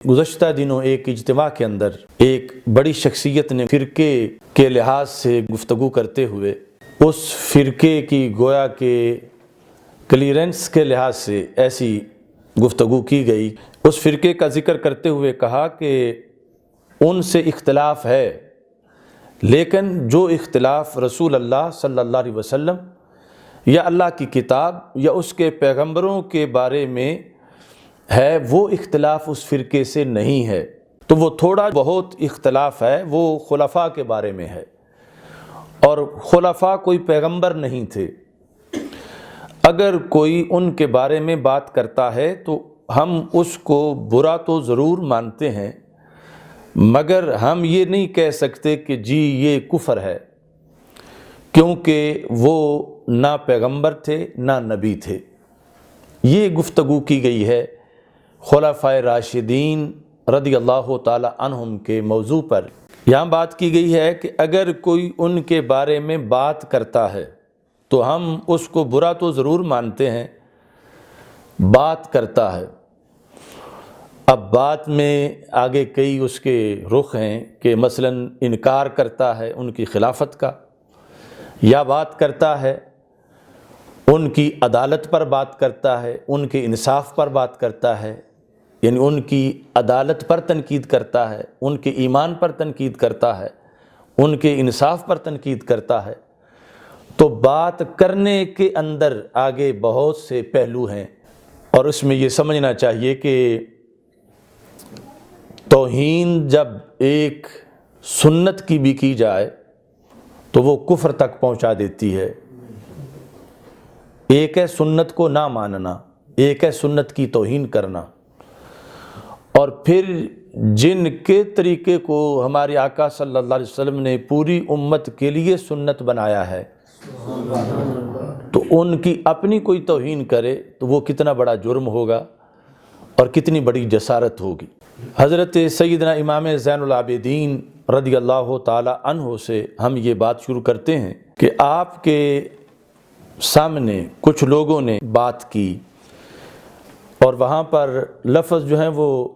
گزشتہ دنوں ایک اجتماع کے اندر ایک بڑی شخصیت نے فرقے کے لحاظ سے گفتگو کرتے ہوئے اس فرقے کی گویا کہ کلیئرنس کے لحاظ سے ایسی گفتگو کی گئی، اس فرقے کا ذکر کرتے ہوئے کہا کہ ان سے اختلاف ہے، لیکن جو اختلاف رسول اللہ صلی اللہ علیہ وسلم یا اللہ کی کتاب یا اس کے پیغمبروں کے بارے میں ہے وہ اختلاف اس فرقے سے نہیں ہے، تو وہ تھوڑا بہت اختلاف ہے وہ خلفاء کے بارے میں ہے، اور خلفاء کوئی پیغمبر نہیں تھے۔ اگر کوئی ان کے بارے میں بات کرتا ہے تو ہم اس کو برا تو ضرور مانتے ہیں، مگر ہم یہ نہیں کہہ سکتے کہ جی یہ کفر ہے، کیونکہ وہ نہ پیغمبر تھے نہ نبی تھے۔ یہ گفتگو کی گئی ہے خلفائے راشدین رضی اللہ تعالی عنہم کے موضوع پر۔ یہاں بات کی گئی ہے کہ اگر کوئی ان کے بارے میں بات کرتا ہے تو ہم اس کو برا تو ضرور مانتے ہیں، بات کرتا ہے۔ اب بات میں آگے کئی اس کے رخ ہیں کہ مثلاً انکار کرتا ہے ان کی خلافت کا، یا بات کرتا ہے ان کی عدالت پر بات کرتا ہے، ان کے انصاف پر بات کرتا ہے، یعنی ان کی عدالت پر تنقید کرتا ہے، ان کے ایمان پر تنقید کرتا ہے، ان کے انصاف پر تنقید کرتا ہے۔ تو بات کرنے کے اندر آگے بہت سے پہلو ہیں، اور اس میں یہ سمجھنا چاہیے کہ توہین جب ایک سنت کی بھی کی جائے تو وہ کفر تک پہنچا دیتی ہے۔ ایک ہے سنت کو نہ ماننا، ایک ہے سنت کی توہین کرنا، اور پھر جن کے طریقے کو ہمارے آقا صلی اللہ علیہ وسلم نے پوری امت کے لیے سنت بنایا ہے، تو ان کی اپنی کوئی توہین کرے تو وہ کتنا بڑا جرم ہوگا اور کتنی بڑی جسارت ہوگی۔ حضرت سیدنا امام زین العابدین رضی اللہ تعالی عنہ سے ہم یہ بات شروع کرتے ہیں کہ آپ کے سامنے کچھ لوگوں نے بات کی، اور وہاں پر لفظ جو ہیں وہ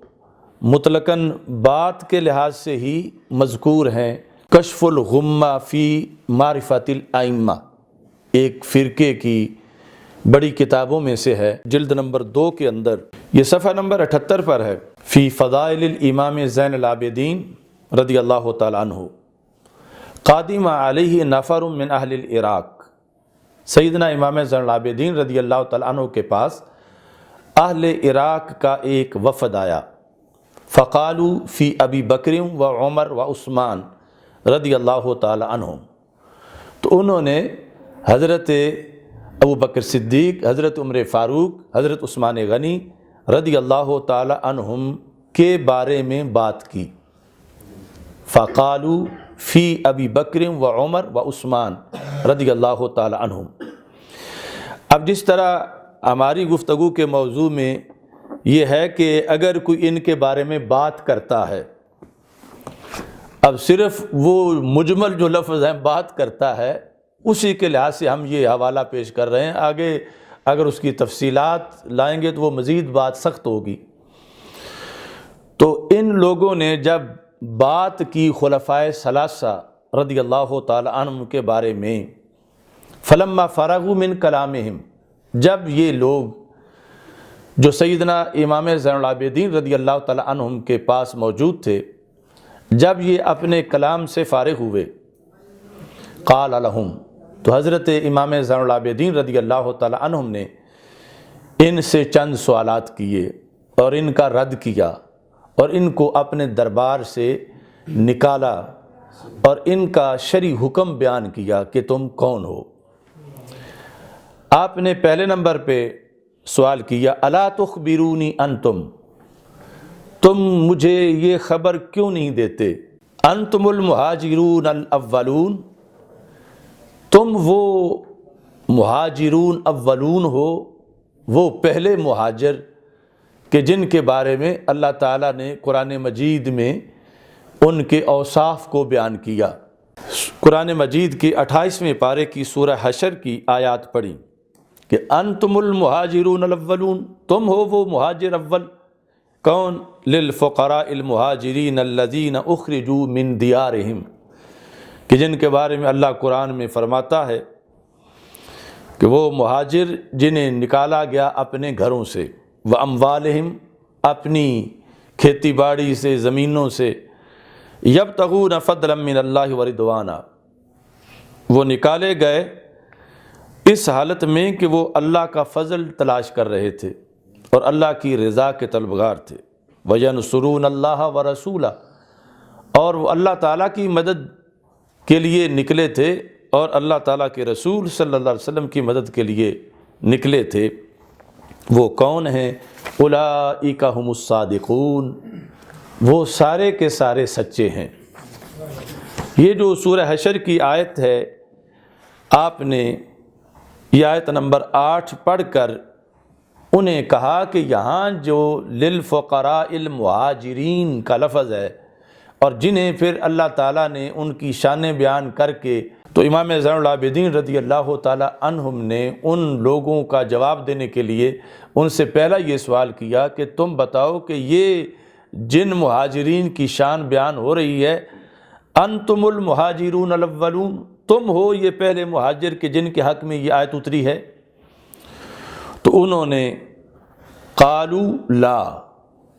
مطلقاً بات کے لحاظ سے ہی مذکور ہیں۔ کشف الغمہ فی معرفت الائمہ ایک فرقے کی بڑی کتابوں میں سے ہے، جلد نمبر 2 کے اندر، یہ صفحہ نمبر 78 پر ہے۔ فی فضائل الامام زین العابدین رضی اللہ تعالی عنہ، قادم علیہ نفر من اہل العراق، سیدنا امام زین العابدین رضی اللہ تعالی عنہ کے پاس اہل عراق کا ایک وفد آیا۔ فقالوا فی ابی بکر و عمر و عثمان رضی اللہ تعالی عنہم، تو انہوں نے حضرت ابو بکر صدیق، حضرت عمر فاروق، حضرت عثمان غنی رضی اللہ تعالی عنہم کے بارے میں بات کی۔ فقالوا فی ابی بکر و عمر و عثمان رضی اللہ تعالی عنہم۔ اب جس طرح ہماری گفتگو کے موضوع میں یہ ہے کہ اگر کوئی ان کے بارے میں بات کرتا ہے، اب صرف وہ مجمل جو لفظ ہیں بات کرتا ہے، اسی کے لحاظ سے ہم یہ حوالہ پیش کر رہے ہیں۔ آگے اگر اس کی تفصیلات لائیں گے تو وہ مزید بات سخت ہوگی۔ تو ان لوگوں نے جب بات کی خلفائے ثلاثہ رضی اللہ تعالی عنہم کے بارے میں، فلما فرغوا من کلامہم، جب یہ لوگ جو سیدنا امام زین العابدین رضی اللہ تعالی عنہم کے پاس موجود تھے، جب یہ اپنے کلام سے فارغ ہوئے، قال لہم، تو حضرت امام زین العابدین رضی اللہ تعالی عنہم نے ان سے چند سوالات کیے اور ان کا رد کیا، اور ان کو اپنے دربار سے نکالا اور ان کا شرعی حکم بیان کیا کہ تم کون ہو۔ آپ نے پہلے نمبر پہ سوال کیا، الا تخبرونی انتم، تم مجھے یہ خبر کیوں نہیں دیتے، انتم المہاجرون الاولون، تم وہ مہاجرون اولون ہو، وہ پہلے مہاجر کہ جن کے بارے میں اللہ تعالیٰ نے قرآن مجید میں ان کے اوصاف کو بیان کیا۔ قرآن مجید کی 28ویں پارے کی سورہ حشر کی آیات پڑھی کہ انتم المہاجرون الاولون، تم ہو وہ مہاجر اول، کون؟ للفقراء المہاجرین الذین اخرجوا من دیارہم، کہ جن کے بارے میں اللہ قرآن میں فرماتا ہے کہ وہ مہاجر جنہیں نکالا گیا اپنے گھروں سے، واموالہم، اپنی کھیتی باڑی سے، زمینوں سے، یبتغون فضلا من اللہ ورضوانا، وہ نکالے گئے اس حالت میں کہ وہ اللہ کا فضل تلاش کر رہے تھے اور اللہ کی رضا کے طلبگار تھے، وینصرون اللہ ورسولہ، اور وہ اللہ تعالیٰ کی مدد کے لیے نکلے تھے اور اللہ تعالیٰ کے رسول صلی اللہ علیہ وسلم کی مدد کے لیے نکلے تھے۔ وہ کون ہیں؟ اولئک ھم الصادقون، وہ سارے کے سارے سچے ہیں۔ یہ جو سورہ حشر کی آیت ہے، آپ نے یہ آیت نمبر 8 پڑھ کر انہیں کہا کہ یہاں جو للفقراء المہاجرین کا لفظ ہے اور جنہیں پھر اللہ تعالیٰ نے ان کی شانیں بیان کر کے، تو امام زین العابدین رضی اللہ تعالیٰ عنہم نے ان لوگوں کا جواب دینے کے لیے ان سے پہلا یہ سوال کیا کہ تم بتاؤ کہ یہ جن مہاجرین کی شان بیان ہو رہی ہے، انتم المہاجرون الاولون، تم ہو یہ پہلے مہاجر کہ جن کے حق میں یہ آیت اتری ہے؟ تو انہوں نے قالوا لا،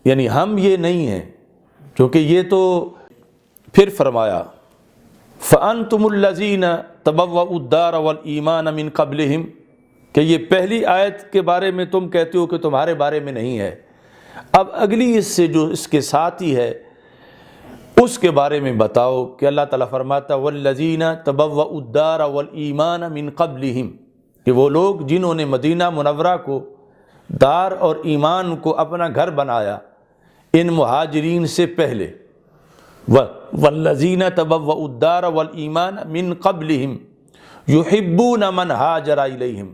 یعنی ہم یہ نہیں ہیں، کیونکہ یہ تو پھر فرمایا فَأَنْتُمُ الَّذِينَ تَبَوَّؤُوا الدَّارَ وَالْإِيمَانَ مِنْ قَبْلِهِمْ، کہ یہ پہلی آیت کے بارے میں تم کہتے ہو کہ تمہارے بارے میں نہیں ہے۔ اب اگلی اس سے جو اس کے ساتھ ہی ہے اس کے بارے میں بتاؤ کہ اللہ تعالیٰ فرماتا وَالَّذِينَ تَبَوَّؤُوا الدَّارَ وَالْإِيمَانَ مِنْ قَبْلِهِمْ، کہ وہ لوگ جنہوں نے مدینہ منورہ کو، دار اور ایمان کو اپنا گھر بنایا ان مہاجرین سے پہلے، وَالَّذِينَ تَبَوَّؤُوا الدَّارَ وَالْإِيمَانَ مِنْ قَبْلِهِمْ يُحِبُّونَ مَنْ هَاجَرَ إِلَيْهِمْ،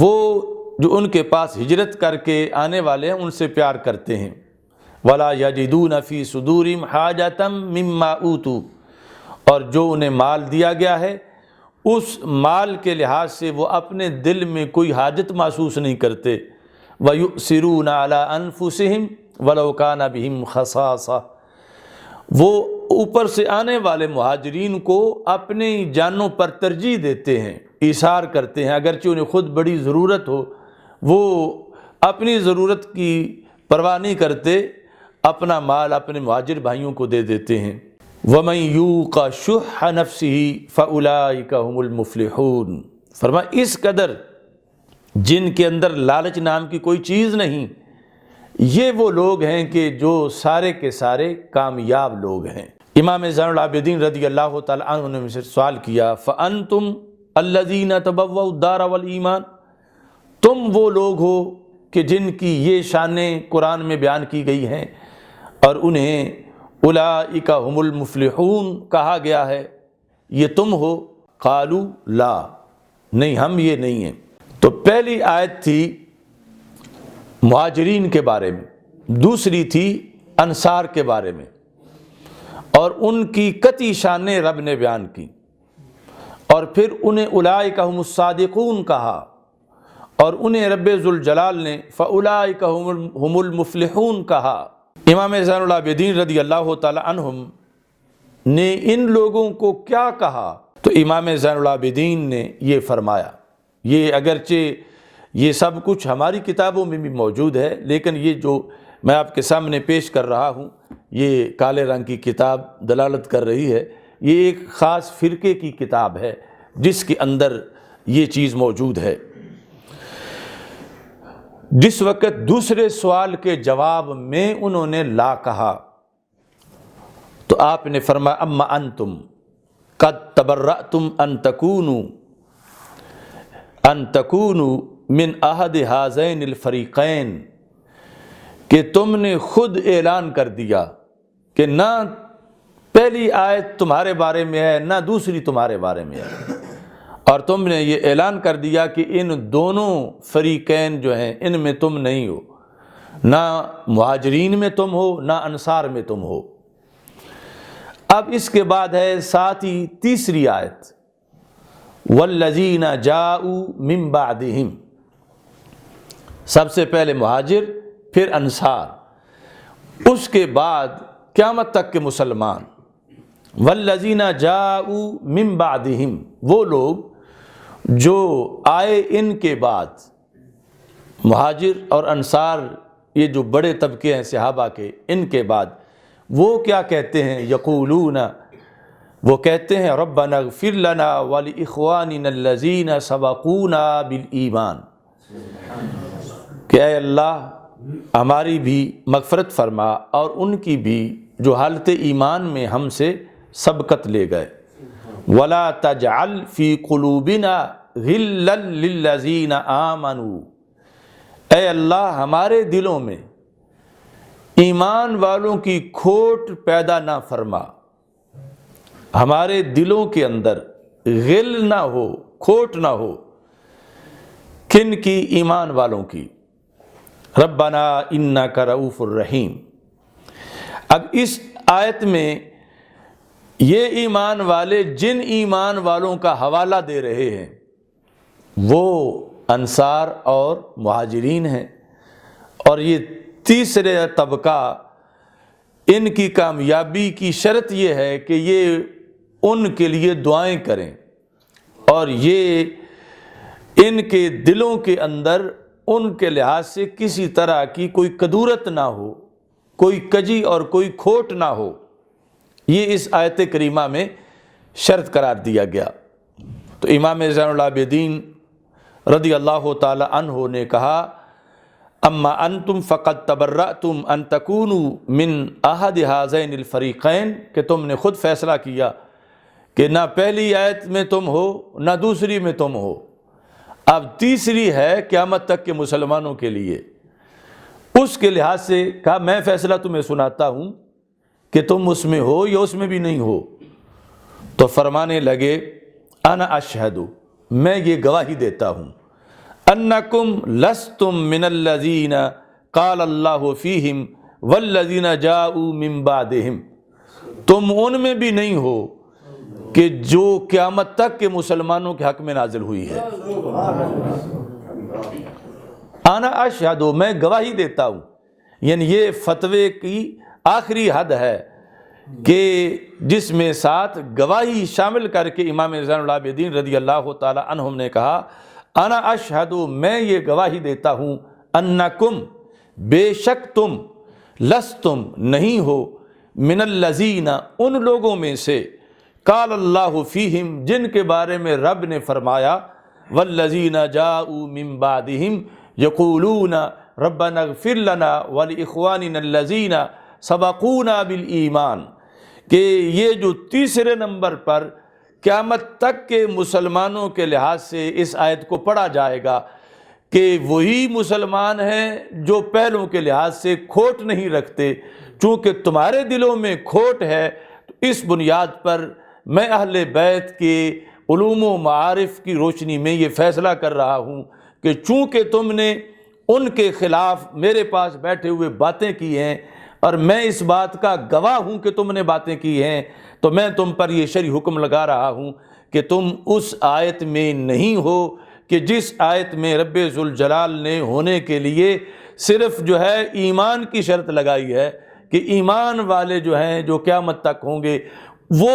وہ جو ان کے پاس ہجرت کر کے آنے والے ہیں ان سے پیار کرتے ہیں، وَلَا يَجِدُونَ فِي صُدُورِهِمْ حَاجَةً مِّمَّا أُوتُوا، اور جو انہیں مال دیا گیا ہے اس مال کے لحاظ سے وہ اپنے دل میں کوئی حاجت محسوس نہیں کرتے، وَيُؤْثِرُونَ عَلَىٰ أَنفُسِهِمْ وَلَوْ كَانَ بِهِمْ خَصَاصَةٌ، وہ اوپر سے آنے والے مہاجرین کو اپنی جانوں پر ترجیح دیتے ہیں، ایثار کرتے ہیں، اگرچہ انہیں خود بڑی ضرورت ہو، وہ اپنی ضرورت کی پرواہ نہیں کرتے، اپنا مال اپنے مہاجر بھائیوں کو دے دیتے ہیں۔ وَمَن يُوقَ شُحَّ نَفْسِهِ فَأُولَٰئِكَ هُمُ الْمُفْلِحُونَ، فرمایا اس قدر جن کے اندر لالچ نام کی کوئی چیز نہیں، یہ وہ لوگ ہیں کہ جو سارے کے سارے کامیاب لوگ ہیں۔ امام زین العابدین رضی اللہ تعالیٰ عنہ نے مجھ سے سوال کیا فَأَنْتُمْ الَّذِينَ تَبَوَّؤُوا الدَّارَ وَالْإِيمَانَ، تم وہ لوگ ہو کہ جن کی یہ شانیں قرآن میں بیان کی گئی ہیں اور انہیں اولئک ھم المفلحون کہا گیا ہے، یہ تم ہو؟ قالوا لا، نہیں ہم یہ نہیں ہیں۔ تو پہلی آیت تھی مہاجرین کے بارے میں، دوسری تھی انصار کے بارے میں، اور ان کی قطعی شانیں رب نے بیان کی، اور پھر انہیں اولئک ھم الصادقون کہا، اور انہیں رب ذوالجلال نے فاولئک ھم المفلحون کہا۔ امام زین العابدین رضی اللہ تعالی عنہم نے ان لوگوں کو کیا کہا؟ تو امام زین العابدین نے یہ فرمایا، یہ اگرچہ یہ سب کچھ ہماری کتابوں میں بھی موجود ہے، لیکن یہ جو میں آپ کے سامنے پیش کر رہا ہوں یہ کالے رنگ کی کتاب دلالت کر رہی ہے، یہ ایک خاص فرقے کی کتاب ہے جس کے اندر یہ چیز موجود ہے۔ جس وقت دوسرے سوال کے جواب میں انہوں نے لا کہا تو آپ نے فرمایا اما انتم قد تبرأتم ان تکونوا من احد ہذین الفریقین، کہ تم نے خود اعلان کر دیا کہ نہ پہلی آیت تمہارے بارے میں ہے نہ دوسری تمہارے بارے میں ہے، اور تم نے یہ اعلان کر دیا کہ ان دونوں فریقین جو ہیں ان میں تم نہیں ہو، نہ مہاجرین میں تم ہو نہ انصار میں تم ہو۔ اب اس کے بعد ہے ساتھ ہی تیسری آیت والذین جاءوا من بعدہم، سب سے پہلے مہاجر پھر انصار، اس کے بعد قیامت تک کے مسلمان، والذین جاءوا من بعدہم، وہ لوگ جو آئے ان کے بعد، مہاجر اور انصار، یہ جو بڑے طبقے ہیں صحابہ کے، ان کے بعد وہ کیا کہتے ہیں؟ یقولون، وہ کہتے ہیں ربنا اغفر لنا ولاخواننا الذین سبقونا بالایمان، کہ اے اللہ ہماری بھی مغفرت فرما اور ان کی بھی جو حالت ایمان میں ہم سے سبقت لے گئے، ولا تجعل فی قلوبنا غلا للذین آمنوا، اے اللہ ہمارے دلوں میں ایمان والوں کی کھوٹ پیدا نہ فرما، ہمارے دلوں کے اندر غل نہ ہو، کھوٹ نہ ہو، کن کی؟ ایمان والوں کی۔ ربنا انک رؤوف الرحیم۔ اب اس آیت میں یہ ایمان والے جن ایمان والوں کا حوالہ دے رہے ہیں وہ انصار اور مہاجرین ہیں، اور یہ تیسرے طبقہ، ان کی کامیابی کی شرط یہ ہے کہ یہ ان کے لیے دعائیں کریں اور یہ ان کے دلوں کے اندر ان کے لحاظ سے کسی طرح کی کوئی کدورت نہ ہو، کوئی کجی اور کوئی کھوٹ نہ ہو، یہ اس آیت کریمہ میں شرط قرار دیا گیا۔ تو امام زین العابدین رضی اللہ تعالی عنہ نے کہا اما انتم فقد تبرأتم ان تکونوا من احد هذین الفریقین، کہ تم نے خود فیصلہ کیا کہ نہ پہلی آیت میں تم ہو نہ دوسری میں تم ہو، اب تیسری ہے قیامت تک کے مسلمانوں کے لیے، اس کے لحاظ سے کہا میں فیصلہ تمہیں سناتا ہوں کہ تم اس میں ہو یا اس میں بھی نہیں ہو۔ تو فرمانے لگے انا اشہد، میں یہ گواہی دیتا ہوں، انکم لستم من الذین قال اللہ فیہم والذین جاءوا من بعدہم، تم ان میں بھی نہیں ہو کہ جو قیامت تک کے مسلمانوں کے حق میں نازل ہوئی ہے۔ انا اشہد، میں گواہی دیتا ہوں، یعنی یہ فتوے کی آخری حد ہے کہ جس میں ساتھ گواہی شامل کر کے امام زین العابدین رضی اللہ تعالی عنہم نے کہا انا اشہد، میں یہ گواہی دیتا ہوں، انکم، بے شک تم، لستم، نہیں ہو، من الذین، ان لوگوں میں سے، قال اللہ فیہم، جن کے بارے میں رب نے فرمایا، والذین جاءوا من بعدہم یقولون ربنا اغفر لنا ولاخواننا الذین سبقونا بالایمان، کہ یہ جو تیسرے نمبر پر قیامت تک کے مسلمانوں کے لحاظ سے اس آیت کو پڑھا جائے گا کہ وہی مسلمان ہیں جو پہلوں کے لحاظ سے کھوٹ نہیں رکھتے، چونکہ تمہارے دلوں میں کھوٹ ہے تو اس بنیاد پر میں اہل بیت کے علوم و معارف کی روشنی میں یہ فیصلہ کر رہا ہوں کہ چونکہ تم نے ان کے خلاف میرے پاس بیٹھے ہوئے باتیں کی ہیں اور میں اس بات کا گواہ ہوں کہ تم نے باتیں کی ہیں، تو میں تم پر یہ شرعی حکم لگا رہا ہوں کہ تم اس آیت میں نہیں ہو کہ جس آیت میں رب ذوالجلال نے ہونے کے لیے صرف جو ہے ایمان کی شرط لگائی ہے کہ ایمان والے جو ہیں جو قیامت تک ہوں گے وہ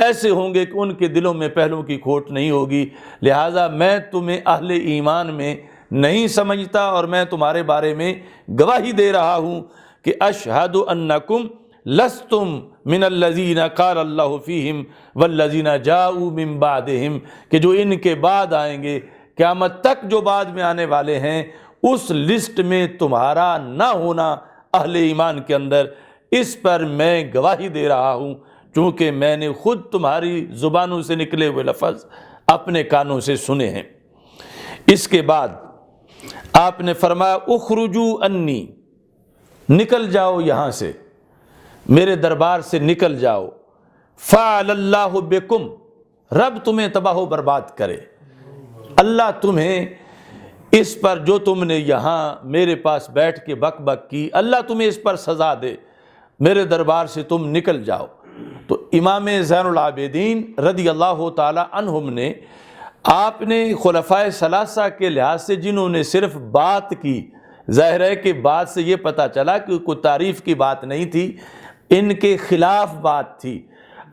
ایسے ہوں گے کہ ان کے دلوں میں پہلوں کی کھوٹ نہیں ہوگی، لہٰذا میں تمہیں اہل ایمان میں نہیں سمجھتا اور میں تمہارے بارے میں گواہی دے رہا ہوں کہ اشہد انکم لستم من الذین قال اللہ فیہم والذین جاءوا من بعدہم، کہ جو ان کے بعد آئیں گے، قیامت تک جو بعد میں آنے والے ہیں، اس لسٹ میں تمہارا نہ ہونا اہل ایمان کے اندر، اس پر میں گواہی دے رہا ہوں، چونکہ میں نے خود تمہاری زبانوں سے نکلے ہوئے لفظ اپنے کانوں سے سنے ہیں۔ اس کے بعد آپ نے فرمایا اخرجوا انی، نکل جاؤ یہاں سے، میرے دربار سے نکل جاؤ، فعل اللہ بکم، رب تمہیں تباہ و برباد کرے، اللہ تمہیں اس پر جو تم نے یہاں میرے پاس بیٹھ کے بک بک کی، اللہ تمہیں اس پر سزا دے، میرے دربار سے تم نکل جاؤ۔ تو امام زین العابدین رضی اللہ تعالی عنہم نے، آپ نے خلفائے ثلاثہ کے لحاظ سے جنہوں نے صرف بات کی، ظاہر ہے کہ بات سے یہ پتہ چلا کہ کوئی تعریف کی بات نہیں تھی، ان کے خلاف بات تھی۔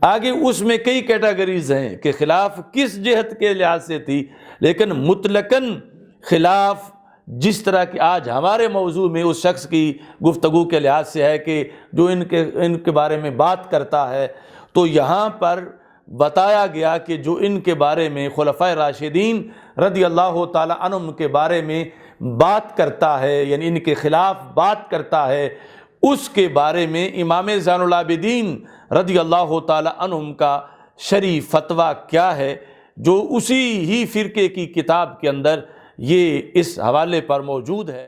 آگے اس میں کئی کیٹیگریز ہیں کہ خلاف کس جہت کے لحاظ سے تھی، لیکن مطلقاً خلاف جس طرح کہ آج ہمارے موضوع میں اس شخص کی گفتگو کے لحاظ سے ہے کہ جو ان کے بارے میں بات کرتا ہے، تو یہاں پر بتایا گیا کہ جو ان کے بارے میں خلفائے راشدین رضی اللہ تعالی عنہم کے بارے میں بات کرتا ہے، یعنی ان کے خلاف بات کرتا ہے، اس کے بارے میں امام زین العابدین رضی اللہ تعالی عنہم کا شرعی فتویٰ کیا ہے، جو اسی ہی فرقے کی کتاب کے اندر یہ اس حوالے پر موجود ہے۔